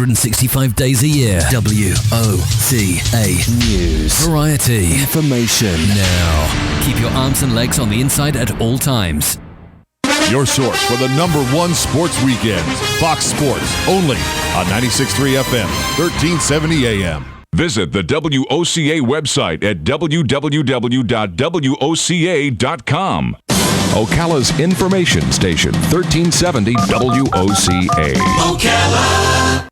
365 days a year. WOCA News. Variety. Information. Now. Keep your arms and legs on the inside at all times. Your source for the #1 sports weekends. Fox Sports, only on 96.3 FM, 1370 AM. Visit the WOCA website at www.woca.com. Ocala's information station, 1370 WOCA. Ocala!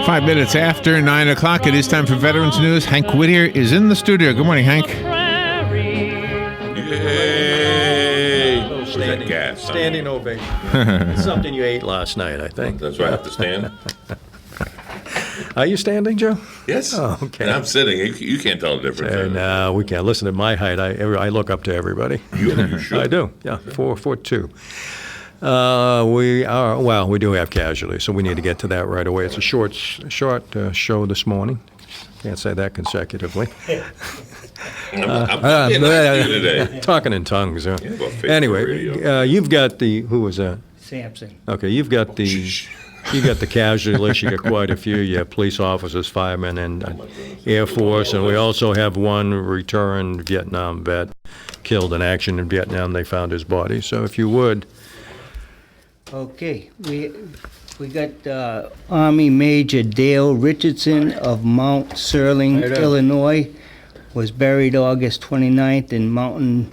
Five minutes after 9 o'clock, it is time for Veterans News. Hank Whittier is in the studio. Good morning, Hank. Yay! Standing, gas, standing ovation. Something you ate last night, I think. That's right. I have to stand. Are you standing, Joe? Yes. Oh, okay. And I'm sitting. You can't tell the difference. No, we can't. Listen, at my height, I look up to everybody. You should. I do. Yeah, 4'2". We do have casualties, so we need to get to that right away. It's a short show this morning. Can't say that consecutively. I'm getting nice to you today. Talking in tongues. Huh? Yeah, Anyway, you've got who was that? Sampson. Okay, you've got the casualty list. You got quite a few. You have police officers, firemen, and Air Force, and we also have one returned Vietnam vet killed in action in Vietnam. They found his body. So if you would. Okay, we got Army Major Dale Richardson of Mount Sterling, Illinois, was buried August 29th in Mountain,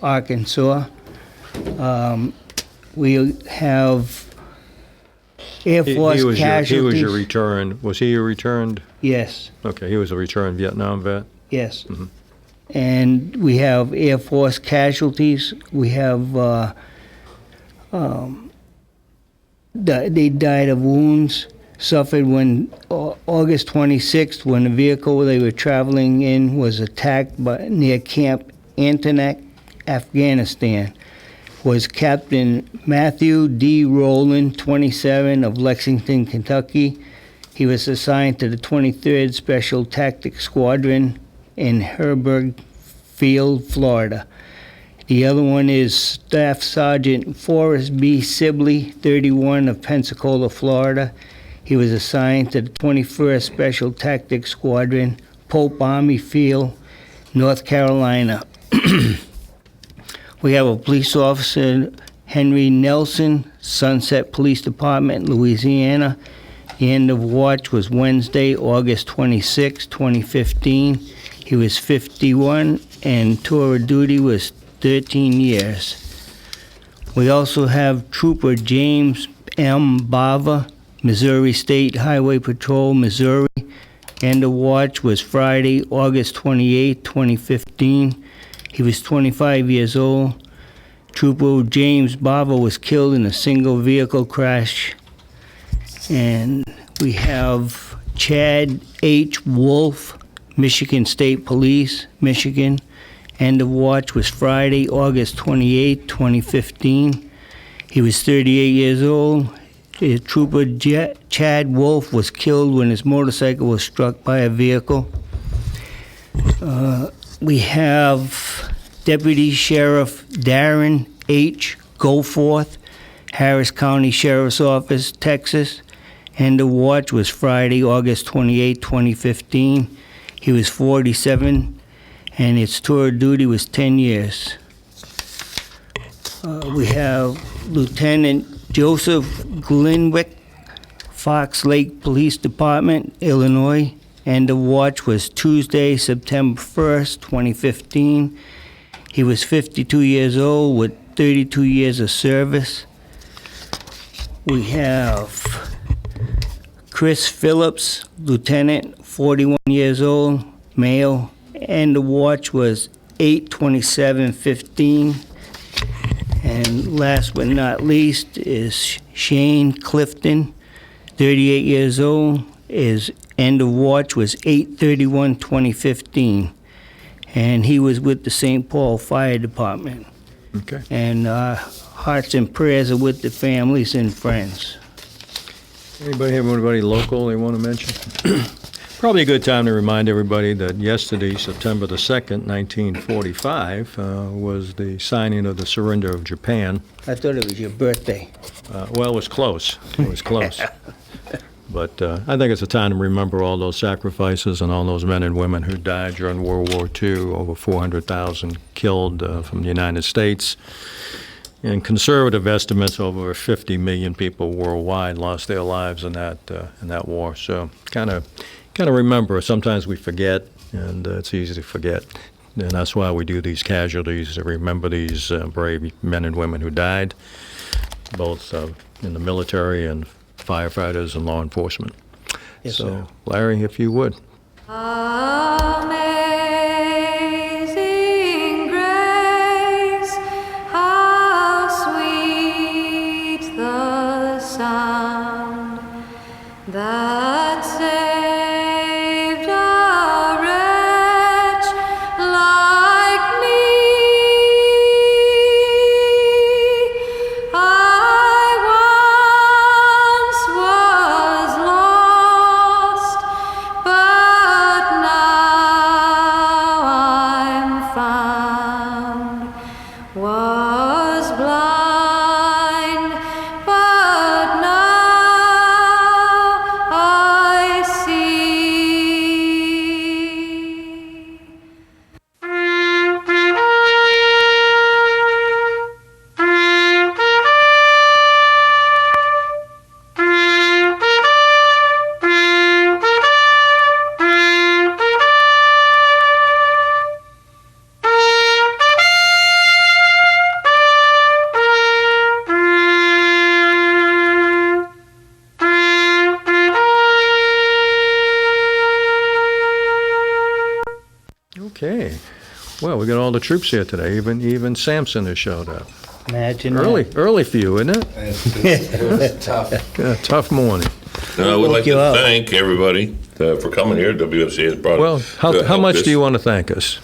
Arkansas. We have Air Force casualties. He was your return. Was he your returned? Yes. Okay, he was a returned Vietnam vet? Yes. Mm-hmm. And we have Air Force casualties. We have they died of wounds suffered when August 26th, when the vehicle they were traveling in was attacked near Camp Antonek, Afghanistan. Was Captain Matthew D. Rowland, 27, of Lexington, Kentucky. He was assigned to the 23rd Special Tactics Squadron in Herberg Field, Florida. The other one is Staff Sergeant Forrest B. Sibley, 31, of Pensacola, Florida. He was assigned to the 21st Special Tactics Squadron, Pope Army Field, North Carolina. We have a police officer, Henry Nelson, Sunset Police Department, Louisiana. The end of watch was Wednesday, August 26, 2015. He was 51, and tour of duty was 13 years. We also have Trooper James M. Bava, Missouri State Highway Patrol, Missouri. End of watch was Friday, August 28, 2015. He was 25 years old. Trooper James Bava was killed in a single vehicle crash. And we have Chad H. Wolf, Michigan State Police, Michigan. End of watch was Friday, August 28, 2015. He was 38 years old. Trooper Chad Wolf was killed when his motorcycle was struck by a vehicle. We have Deputy Sheriff Darren H. Goforth, Harris County Sheriff's Office, Texas. End of watch was Friday, August 28, 2015. He was 47. And its tour of duty was 10 years. We have Lieutenant Joseph Glenwick, Fox Lake Police Department, Illinois. End of watch was Tuesday, September 1st, 2015. He was 52 years old with 32 years of service. We have Chris Phillips, Lieutenant, 41 years old, male. End of watch was 8/27/15. And last but not least is Shane Clifton, 38 years old, is End of watch was 8/31/2015, and he was with the St. Paul Fire Department. Okay. And hearts and prayers are with the families and friends. Anybody have anybody local they want to mention? Probably a good time to remind everybody that yesterday, September the 2nd, 1945, was the signing of the surrender of Japan. I thought it was your birthday. Well, it was close. It was close. But I think it's a time to remember all those sacrifices and all those men and women who died during World War II, over 400,000 killed from the United States. And conservative estimates, over 50 million people worldwide lost their lives in that war. So kind of remember. Sometimes we forget, and it's easy to forget. And that's why we do these casualties, to remember these brave men and women who died, both in the military and firefighters and law enforcement. Yes, so, sir. Larry, if you would. Amazing grace, how sweet the sound that saved a wretch like me. I once was lost, but now I'm found. Was blind, but now I see. Okay. Well, we got all the troops here today. Even Samson has showed up. Imagine Early for you, isn't it? It's tough. Yeah, tough morning. I would like you to up. thank everybody for coming here. WFC has brought. Well, how much do you want to thank us?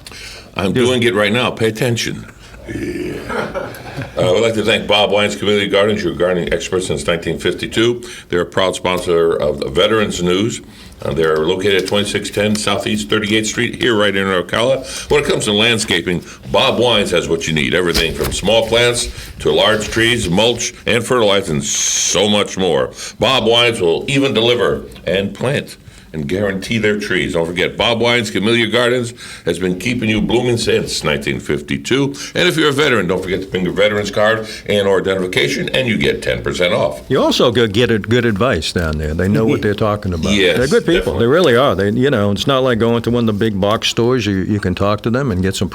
I'm doing it right now. Pay attention. I would like to thank Bob Wines Community Gardens, your gardening expert since 1952. They're a proud sponsor of the Veterans News. They're located at 2610 Southeast 38th Street, here right in Ocala. When it comes to landscaping, Bob Wines has what you need. Everything from small plants to large trees, mulch, and fertilizer, and so much more. Bob Wines will even deliver and plant and guarantee their trees. Don't forget, Bob Wines Camellia Gardens has been keeping you blooming since 1952. And if you're a veteran, don't forget to bring your veterans card and or identification, and you get 10% off. You also get good advice down there. They know what they're talking about. Yes, they're good people. definitely. They really are. It's not like going to one of the big box stores. You can talk to them and get some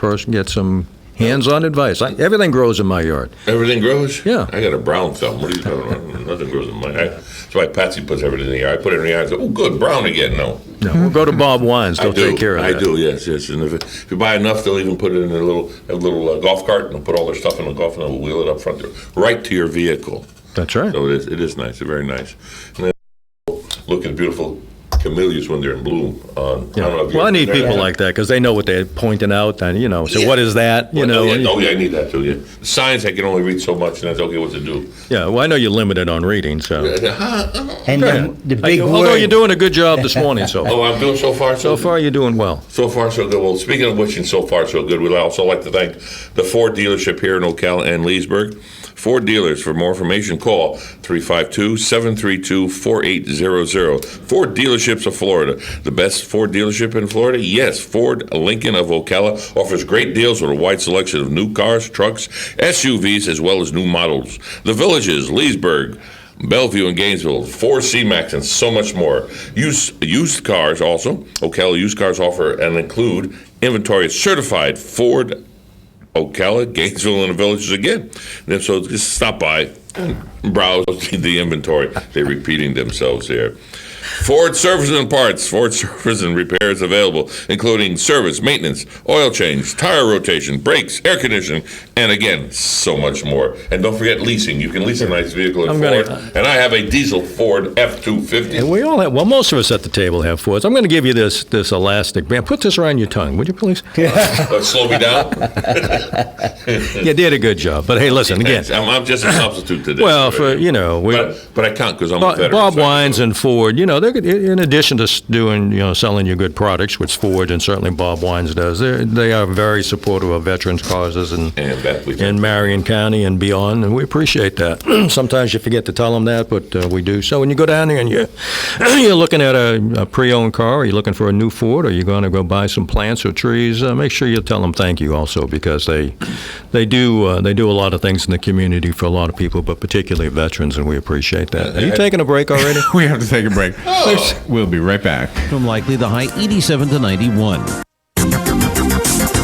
hands-on advice. Everything grows in my yard. Everything grows? Yeah. I got a brown thumb. What are you talking about? Nothing grows in mine. That's why Patsy puts everything in the yard. I put it in the yard and say, oh, good, brown again. No. No, we'll go to Bob Wines. They'll I do. take care of I that. do, yes. And if you buy enough, they'll even put it in a little golf cart and they'll put all their stuff in the golf and they'll wheel it up front there, right to your vehicle. That's right. So it is nice. It's very nice. And then look at beautiful camellias when they're in bloom. I don't know if Well, I need you're- people like that because they know what they're pointing out. And so what is that? Oh, yeah, I need that too. Yeah, the signs I can only read so much, and that's okay. What to do? Yeah. Well, I know you're limited on reading, so. And the big Although word. you're doing a good job this morning, so. Oh, I'm doing so far. So far, you're doing well. So far, so good. Well, speaking of which, and so far, so good, we'd also like to thank the Ford dealership here in Ocala and Leesburg. Ford dealers. For more information, call 352-732-4800. Ford dealerships of Florida. The best Ford dealership in Florida? Yes, Ford Lincoln of Ocala offers great deals with a wide selection of new cars, trucks, SUVs, as well as new models. The Villages, Leesburg, Bellevue and Gainesville, 4 C-Max, and so much more. Used cars also. Ocala used cars offer and include inventory of certified Ford, Ocala, Gainesville, and the Villages again. And so just stop by browsing the inventory. They're repeating themselves there. Ford Service and Parts, Ford Service and Repairs available, including service, maintenance, oil change, tire rotation, brakes, air conditioning, and again, so much more. And don't forget leasing. You can lease a nice vehicle at Ford. And I have a diesel Ford F-250. And we all have, well, most of us at the table have Fords. I'm going to give you this elastic band. Put this around your tongue, would you please? Slow me down. You did a good job. But hey, listen, again. I'm just a substitute today. Well, but I can't because I'm a veteran. Bob Wines and Ford, they're, in addition to doing, selling you good products, which Ford and certainly Bob Wines does, they are very supportive of veterans' causes in Marion County and beyond, and we appreciate that. Sometimes you forget to tell them that, but we do. So when you go down there and you're looking at a pre-owned car, or you're looking for a new Ford, or you're going to go buy some plants or trees, make sure you tell them thank you also, because they do a lot of things in the community for a lot of people, but particularly veterans, and we appreciate that. Are you taking a break already? We have to take a break. We'll be right back. From likely the high 87 to 91.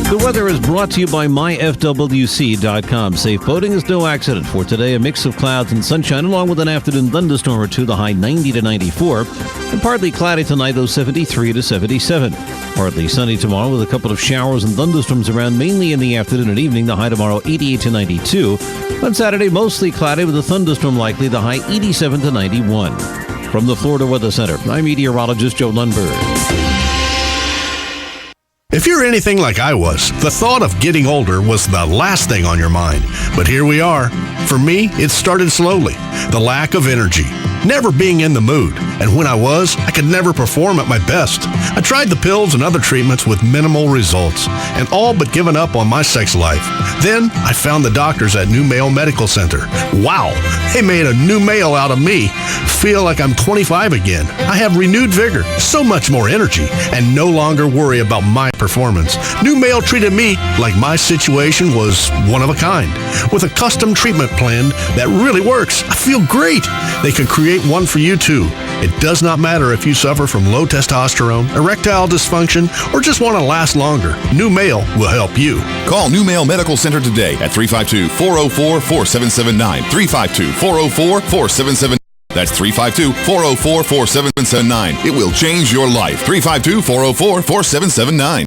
The weather is brought to you by myfwc.com. Safe boating is no accident. For today, a mix of clouds and sunshine, along with an afternoon thunderstorm or two, the high 90 to 94. And partly cloudy tonight, though 73 to 77. Partly sunny tomorrow with a couple of showers and thunderstorms around, mainly in the afternoon and evening. The high tomorrow 88 to 92. On Saturday, mostly cloudy with a thunderstorm likely, the high 87 to 91. From the Florida Weather Center, I'm meteorologist Joe Lundberg. If you're anything like I was, the thought of getting older was the last thing on your mind. But here we are. For me, it started slowly. The lack of energy, never being in the mood. And when I was, I could never perform at my best. I tried the pills and other treatments with minimal results, and all but given up on my sex life. Then I found the doctors at New Male Medical Center. Wow, they made a new male out of me. Feel like I'm 25 again. I have renewed vigor, so much more energy, and no longer worry about my performance. New Male treated me like my situation was one of a kind, with a custom treatment plan that really works. I feel great. They could create one for you too. It does not matter if you suffer from low testosterone, erectile dysfunction, or just want to last longer. New Male will help you. Call New Male Medical Center today at 352-404-4779. 352-404-4779. That's 352-404-4779. It will change your life. 352-404-4779.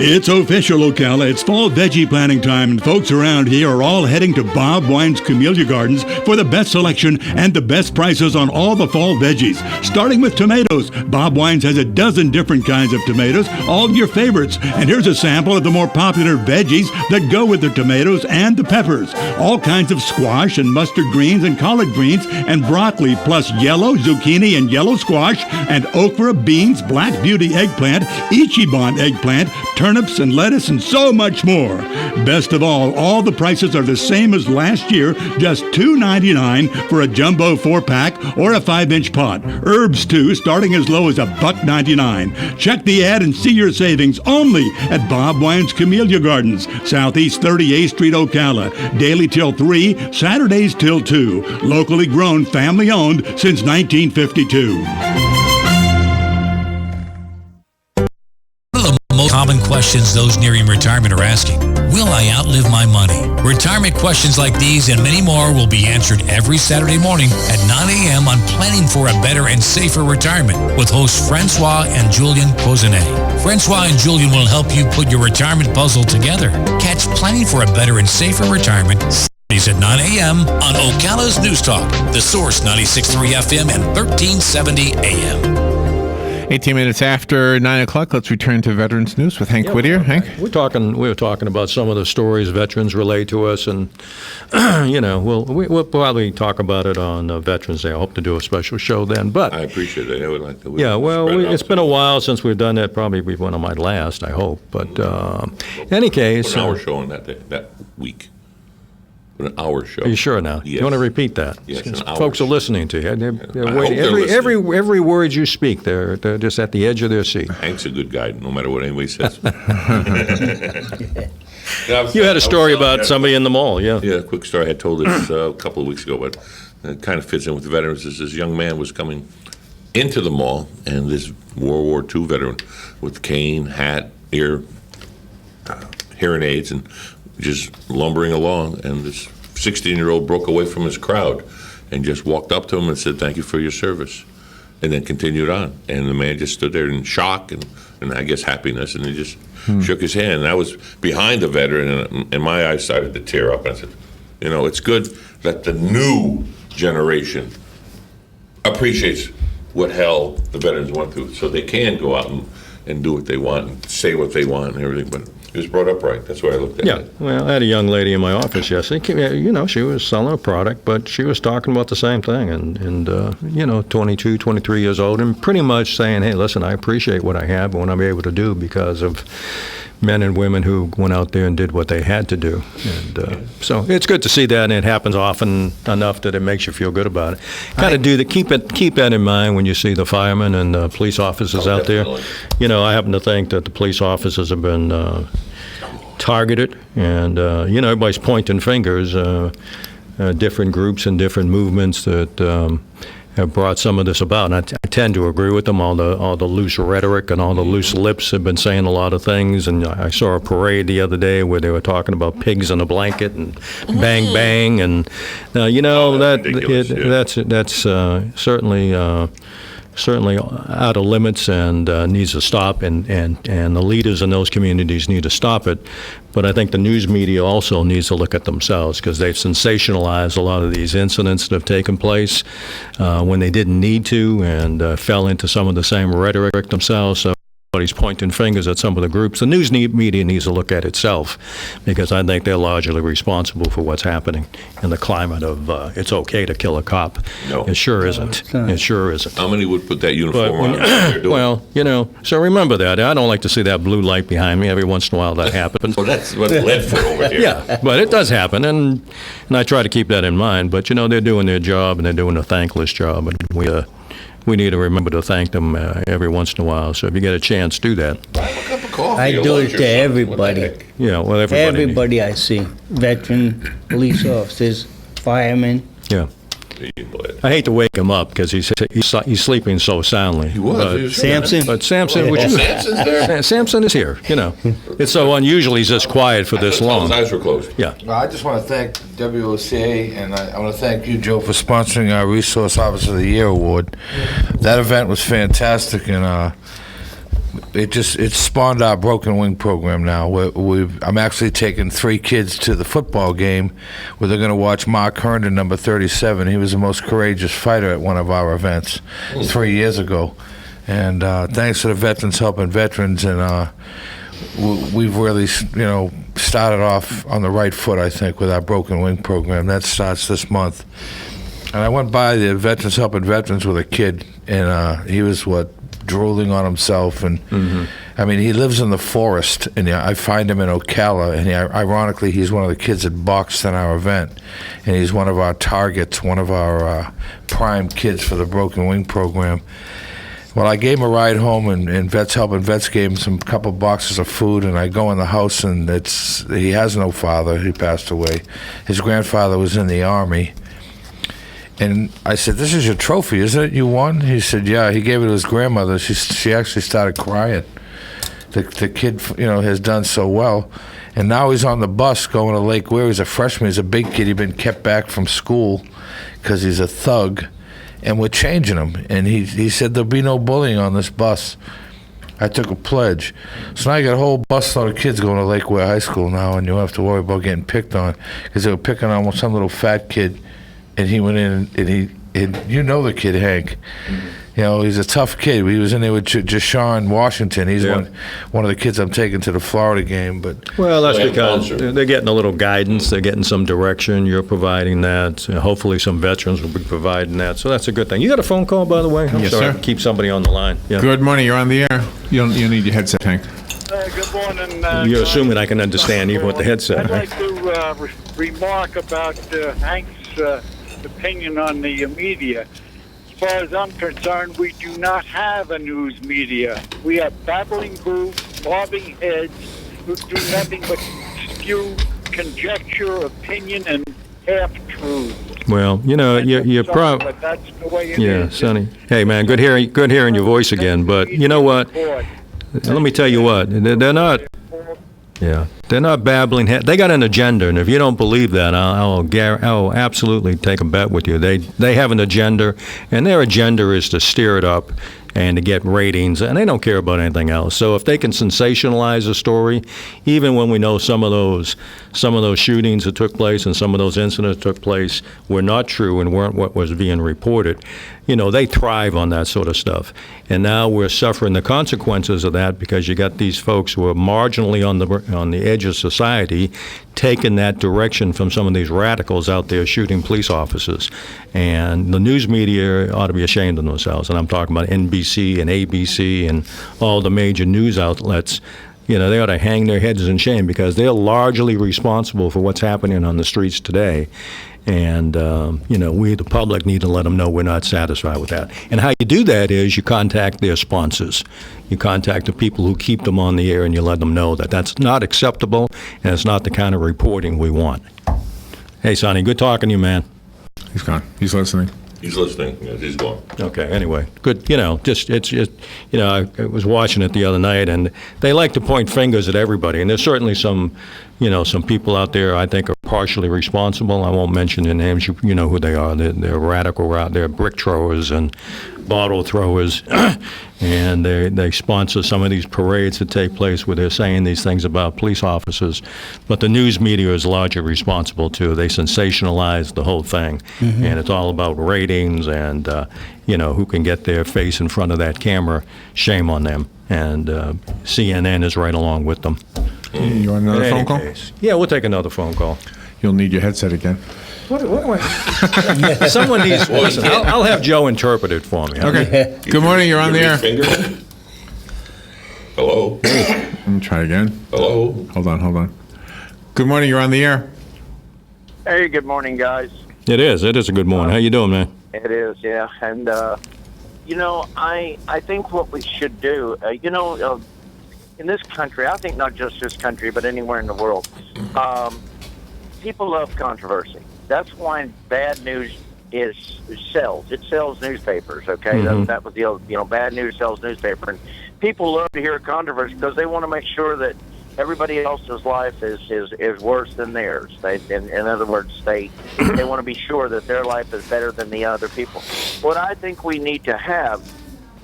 It's official, Ocala. It's fall veggie planting time, and folks around here are all heading to Bob Wine's Camellia Gardens for the best selection and the best prices on all the fall veggies. Starting with tomatoes, Bob Wine's has a dozen different kinds of tomatoes, all your favorites. And here's a sample of the more popular veggies that go with the tomatoes and the peppers. All kinds of squash and mustard greens and collard greens and broccoli, plus yellow zucchini and yellow squash and okra, beans, black beauty eggplant, Ichiban eggplant, turnips and lettuce, and so much more. Best of all the prices are the same as last year, just $2.99 for a jumbo 4-pack or a 5-inch pot. Herbs, too, starting as low as $1.99. Check the ad and see your savings only at Bob Wine's Camellia Gardens, Southeast 38th Street, Ocala. Daily till 3, Saturdays till 2. Locally grown, family owned since 1952. Common questions those nearing retirement are asking. Will I outlive my money? Retirement questions like these and many more will be answered every Saturday morning at 9 a.m. on Planning for a Better and Safer Retirement with hosts Francois and Julian Pozenet. Francois and Julian will help you put your retirement puzzle together. Catch Planning for a Better and Safer Retirement Saturdays at 9 a.m. on Ocala's News Talk, The Source 96.3 FM and 1370 AM. 18 minutes after 9 o'clock, let's return to Veterans News with Hank Whittier. Hank? We were talking about some of the stories veterans relate to us, and, we'll probably talk about it on Veterans Day. I hope to do a special show then. But I appreciate it. I would like to. It's been a while since we've done that. Probably be one of my last, I hope. But in any case. An hour show on that day, that week. An hour show. Are you sure now? Yes. You want to repeat that? Yes, folks are listening to you. They're waiting. They're Every word you speak, they're just at the edge of their seat. Hank's a good guy, no matter what anybody says. You had a story about somebody in the mall, yeah. Yeah, a quick story. I had told this a couple of weeks ago, but it kind of fits in with the veterans. This young man was coming into the mall, and this World War II veteran with cane, hat, hearing aids, and just lumbering along, and this 16-year-old broke away from his crowd and just walked up to him and said, "Thank you for your service," and then continued on. And the man just stood there in shock and I guess happiness, and he just shook his hand. And I was behind the veteran, and my eyes started to tear up. And I said, it's good that the new generation appreciates what hell the veterans went through, so they can go out and do what they want and say what they want and everything. But it was brought up right. That's why I looked at it. Yeah, well, I had a young lady in my office yesterday. She was selling a product, but she was talking about the same thing. And 22, 23 years old, and pretty much saying, hey, listen, I appreciate what I have and what I'm able to do because of men and women who went out there and did what they had to do. And so it's good to see that, and it happens often enough that it makes you feel good about it. Kind of keep that in mind when you see the firemen and the police officers out definitely. there. I happen to think that the police officers have been targeted, and everybody's pointing fingers, different groups and different movements that have brought some of this about. And I tend to agree with them. All the loose rhetoric and all the loose lips have been saying a lot of things. And I saw a parade the other day where they were talking about pigs in a blanket and bang bang, and that's certainly out of limits and needs to stop, and the leaders in those communities need to stop it. But I think the news media also needs to look at themselves, because they've sensationalized a lot of these incidents that have taken place when they didn't need to, and fell into some of the same rhetoric themselves. So everybody's pointing fingers at some of the groups. The news media needs to look at itself, because I think they're largely responsible for what's happening in the climate of it's okay to kill a cop. No. It sure isn't. It sure isn't. How many would put that uniform But on? They're doing? Well, so remember that. I don't like to see that blue light behind me. Every once in a while that happens. Well, that's what led for over here. Yeah, but it does happen, and I try to keep that in mind. But, they're doing their job, and they're doing a thankless job, and we need to remember to thank them every once in a while. So if you get a chance, do that. Buy a cup of coffee. I or do lunch it or to something. everybody. What the heck? Yeah, well, Everybody I see, veteran, police officers, firemen. Yeah. I hate to wake him up because he's sleeping so soundly. He was. But, He was Samson? But Samson, would you? Samson's there? Samson is here. It's so unusual he's this quiet for this His long. eyes were closed. Yeah. Well, I just want to thank WOCA, and I want to thank you, Joe, for sponsoring our Resource Officer of the Year award. That event was fantastic, and it spawned our Broken Wing program now. I'm actually taking 3 kids to the football game where they're going to watch Mark Herndon, number 37. He was the most courageous fighter at one of our events 3 years ago. And thanks to the Veterans Helping Veterans, and we've really, started off on the right foot, I think, with our Broken Wing program. That starts this month. And I went by the Veterans Helping Veterans with a kid, and he was, drooling on himself, and I mean, he lives in the forest, and I find him in Ocala, and ironically, he's one of the kids that boxed in our event, and he's one of our targets, one of our prime kids for the Broken Wing program. Well, I gave him a ride home, and Vets Helping Vets gave him some couple boxes of food, and I go in the house, and he has no father. He passed away. His grandfather was in the Army. And I said, "This is your trophy, isn't it? You won?" He said, "Yeah." He gave it to his grandmother. She actually started crying. The kid, has done so well. And now he's on the bus going to Lake Weir. He's a freshman. He's a big kid. He's been kept back from school because he's a thug. And we're changing him. And he said, "There'll be no bullying on this bus." I took a pledge. So now you got a whole busload of kids going to Lake Weir High School now, and you don't have to worry about getting picked on, because they were picking on some little fat kid. And he went in, and the kid, Hank. He's a tough kid. He was in there with Jashawn Washington. He's one of the kids I'm taking to the Florida game. But Well, that's because they're getting a little guidance. They're getting some direction. You're providing that. Hopefully some veterans will be providing that. So that's a good thing. You got a phone call, by the way? I'm Yes, sorry sir. to keep somebody on the line. Yeah. Good morning. You're on the air. You need your headset, Hank. Good morning. You're assuming I can understand even with the headset. I'd Right? like to remark about Hank's opinion on the media. As far as I'm concerned, we do not have a news media. We have babbling booths, bobbing heads who do nothing but spew conjecture, opinion, and half-truths. Well, you're probably... But that's the way it Yeah, is. Sonny. Hey, man, good hearing your voice again. But you know what? Let me tell you what. They're not... Yeah, they're not babbling. They got an agenda, and if you don't believe that, I'll absolutely take a bet with you. They have an agenda, and their agenda is to steer it up and to get ratings, and they don't care about anything else. So if they can sensationalize a story, even when we know some of those shootings that took place and some of those incidents that took place were not true and weren't what was being reported, they thrive on that sort of stuff. And now we're suffering the consequences of that because you got these folks who are marginally on the edge of society taking that direction from some of these radicals out there shooting police officers. And the news media ought to be ashamed of themselves. And I'm talking about NBC and ABC and all the major news outlets. They ought to hang their heads in shame because they're largely responsible for what's happening on the streets today. And, we, the public, need to let them know we're not satisfied with that. And how you do that is you contact their sponsors. You contact the people who keep them on the air, and you let them know that that's not acceptable, and it's not the kind of reporting we want. Hey, Sonny, good talking to you, man. He's gone. He's listening. He's listening. Yes, he's gone. Okay. Anyway, good. I was watching it the other night, and they like to point fingers at everybody. And there's certainly some people out there I think are partially responsible. I won't mention their names. You know who they are. They're radical out there, brick throwers and bottle throwers, and they sponsor some of these parades that take place where they're saying these things about police officers. But the news media is largely responsible too. They sensationalize the whole thing, and it's all about ratings and who can get their face in front of that camera. Shame on them. And CNN is right along with them. You want another phone call? Yeah, we'll take another phone call. You'll need your headset again. Someone needs. Listen, I'll have Joe interpret it for me. Okay. Good morning. You're on the air. Hello. Let me try again. Hello. Hold on. Good morning. You're on the air. Hey, good morning, guys. It is a good morning. How you doing, man? It is, yeah. And I think what we should do, in this country, I think not just this country, but anywhere in the world, people love controversy. That's why bad news sells. It sells newspapers, okay? Mm-hmm. That was the old, bad news sells newspaper. And people love to hear controversy because they want to make sure that everybody else's life is worse than theirs. In other words, they want to be sure that their life is better than the other people. What I think we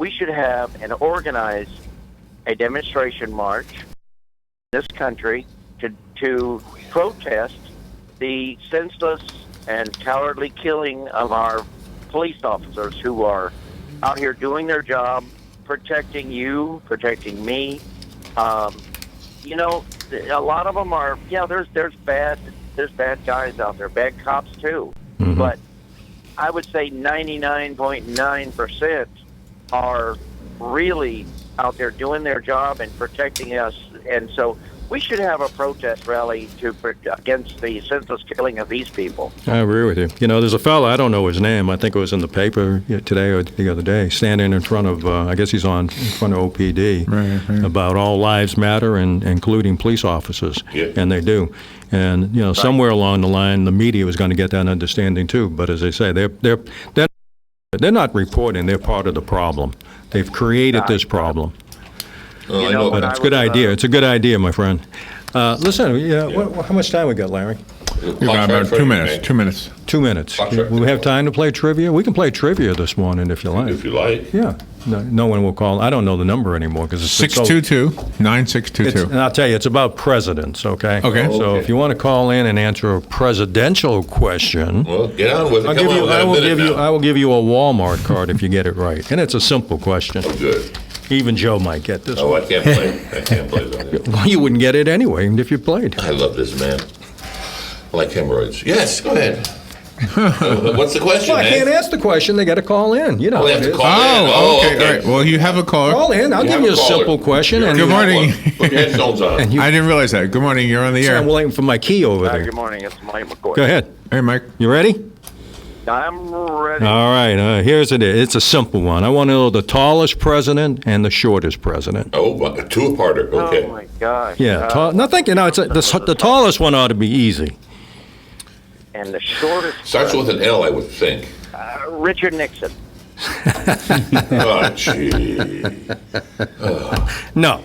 should have and organize a demonstration march in this country to protest the senseless and cowardly killing of our police officers who are out here doing their job, protecting you, protecting me. A lot of them are, there's bad guys out there, bad cops too. Mm-hmm. But I would say 99.9% are really out there doing their job and protecting us. And so we should have a protest rally against the senseless killing of these people. I agree with you. There's a fellow, I don't know his name, I think it was in the paper today or the other day, standing in front of, I guess he's in front of OPD, right. About all lives matter, and including police officers. Yeah. And they do. And, right. Somewhere along the line, the media was going to get that understanding too. But as I say, they're not reporting, they're part of the problem. They've created this problem. But it's a good idea. It's a good idea, my friend. Listen, how much time we got, Larry? We've got about 2 minutes. 2 minutes. 2 minutes. Will we have time to play trivia? We can play trivia this morning if you like. If you like. Yeah. No one will call. I don't know the number anymore because it's 622-9622. And I'll tell you, it's about presidents, okay? Okay. So if you want to call in and answer a presidential question, well, get on with it. I will give you a Walmart card if you get it right. And it's a simple question. Oh, good. Even Joe might get this one. I can't play. I can't play that. Well, you wouldn't get it anyway if you played. I love this man. I like hemorrhoids. Yes, go ahead. What's the question? Well, I can't ask the question. They got to call in. You know. They have to call in. Oh, okay. All right. Well, you have a caller. Call in. I'll give you a simple question. Good morning. Put your headphones on. I didn't realize that. Good morning. You're on the air. I'm waiting for my key over there. Good morning. It's Mike McCoy. Go ahead. Hey, Mike. You ready? I'm ready. All right. Here's it. It's a simple one. I want to know the tallest president and the shortest president. Oh, a two-parter. Okay. Oh my gosh. Yeah. The tallest one ought to be easy. And the shortest starts with an L, I would think. Richard Nixon. Oh, gee. No.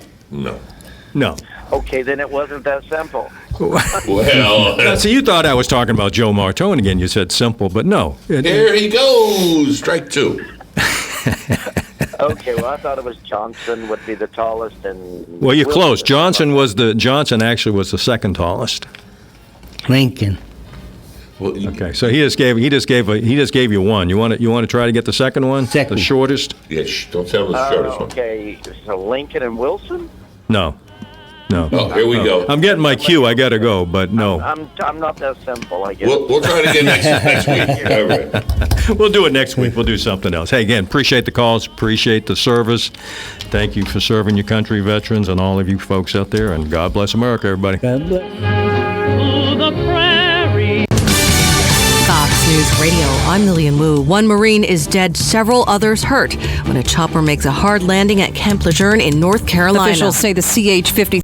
Okay, then it wasn't that simple. Well, So you thought I was talking about Joe Martone again. You said simple, but no. here he goes. Strike two. Okay, well, I thought it was Johnson would be the tallest, and Well, you're Wilson close. is Johnson actually was the second tallest. Lincoln. Well, Okay, so he just gave you one. You want to try to get the second one? Second. The shortest? yeah, don't tell him the shortest one. Okay, so Lincoln and Wilson. No. Oh, here we go. I'm getting my cue. I got to go, but no. I'm not that simple, I guess. We'll try it again next week. All right. We'll do it next week. We'll do something else. Hey, again, appreciate the calls, appreciate the service. Thank you for serving your country, veterans, and all of you folks out there. And God bless America, everybody. God bless. Fox News Radio, I'm Lillian Wu. One Marine is dead, several others hurt when a chopper makes a hard landing at Camp Lejeune in North Carolina. Officials say the CH-53